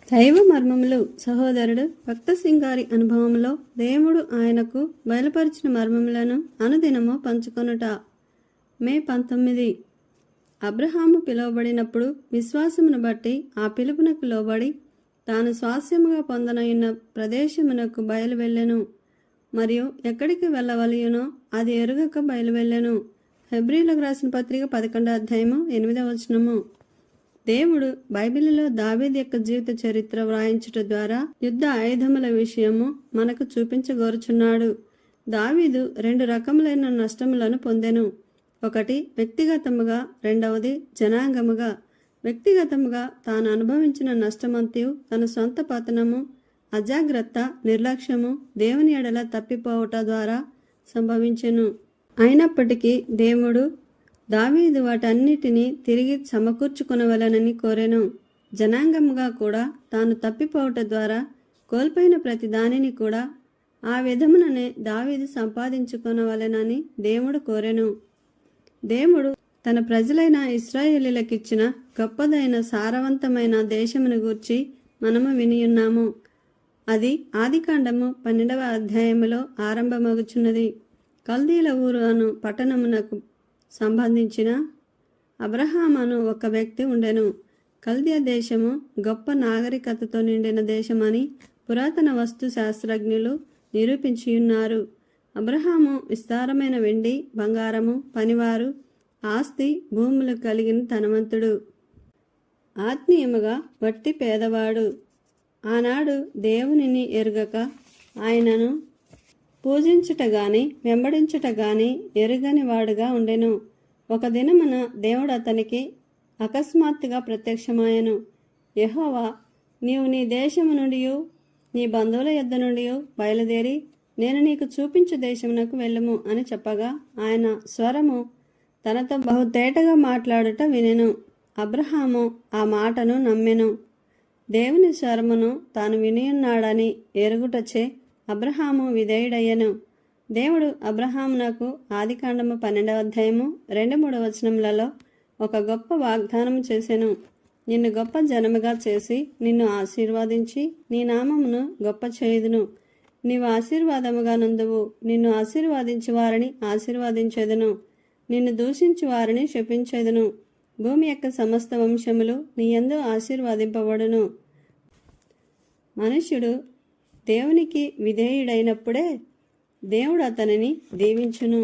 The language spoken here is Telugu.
దైవ మర్మములు సహోదరుడు భక్త సింగారి అనుభవంలో దేవుడు ఆయనకు బయలుపరిచిన మర్మములను అనుదినము పంచుకొనుట. మే 19. అబ్రహాము పిలువబడినప్పుడు విశ్వాసమును బట్టి ఆ పిలుపునకు లోబడి తాను స్వాస్యముగా పొందనయున్న ప్రదేశమునకు బయలువెళ్ళెను. మరియు ఎక్కడికి వెళ్ళవలయునో అది ఎరుగక బయలువెళ్ళెను. హెబ్రీలకు రాసిన పత్రిక 11వ అధ్యాయము 8వ వచనము. దేవుడు బైబిలులో దావీదు యొక్క జీవిత చరిత్ర వ్రాయించుట ద్వారా యుద్ధ ఆయుధముల విషయము మనకు చూపించగోరుచున్నాడు. దావీదు 2 రకములైన నష్టములను పొందెను. ఒకటి వ్యక్తిగతముగా, రెండవది జనాంగముగా. వ్యక్తిగతముగా తాను అనుభవించిన నష్టమంతయు తన సొంత పతనము, అజాగ్రత్త, నిర్లక్ష్యము, దేవుని ఎడల తప్పిపోవట ద్వారా సంభవించెను. అయినప్పటికీ దేవుడు దావీదు వాటన్నిటినీ తిరిగి సమకూర్చుకొనవలెనని కోరెను. జనాంగముగా కూడా తాను తప్పిపోవట ద్వారా కోల్పోయిన ప్రతి దానిని కూడా ఆ విధముననే దావీదు సంపాదించుకొనవలెనని దేవుడు కోరెను. దేవుడు తన ప్రజలైన ఇశ్రాయేలీలకిచ్చిన గొప్పదైన సారవంతమైన దేశమును గూర్చి మనము వినియున్నాము. అది ఆదికాండము 12వ అధ్యాయములో ఆరంభమగుచున్నది. కల్దీల ఊరు అను పట్టణమునకు సంబంధించిన అబ్రహాము అను ఒక వ్యక్తి ఉండెను. కల్దీయ దేశము గొప్ప నాగరికతతో నిండిన దేశమని పురాతన వస్తు శాస్త్రజ్ఞులు నిరూపించియున్నారు. అబ్రహాము విస్తారమైన వెండి, బంగారము, పనివారు, ఆస్తి, భూములు కలిగిన ధనవంతుడు. ఆత్మీయముగా వట్టి పేదవాడు. ఆనాడు దేవునిని ఎరుగక ఆయనను పూజించుట గాని వెంబడించుట గాని ఎరుగని వాడుగా ఉండెను. ఒక దినమున దేవుడు అతనికి అకస్మాత్తుగా ప్రత్యక్షమాయెను. యెహోవా, నీవు నీ దేశము నుండి నీ బంధువుల యొద్ద నుండి బయలుదేరి నేను నీకు చూపించు దేశమునకు వెళ్ళుము అని చెప్పగా ఆయన స్వరము తనతో బహుతేటగా మాట్లాడుట వినెను. అబ్రహాము ఆ మాటను నమ్మెను. దేవుని స్వరమును తాను వినియున్నాడని ఎరుగుటచే అబ్రహాము విధేయుడయ్యను. దేవుడు అబ్రహామునకు ఆదికాండము 12వ అధ్యాయము 2-3 వచనములలో ఒక గొప్ప వాగ్దానము చేసెను. నిన్ను గొప్ప జనముగా చేసి నిన్ను ఆశీర్వదించి నీ నామమును గొప్ప చేయుదును. నీవు ఆశీర్వాదముగా నుందువు. నిన్ను ఆశీర్వదించు వారిని ఆశీర్వదించెదను, నిన్ను దూషించు వారిని శపించెదను. భూమి యొక్క సమస్త వంశములు నీ యందు ఆశీర్వదింపబడును. మనుష్యుడు దేవునికి విధేయుడైనప్పుడే దేవుడు అతనిని దీవించును.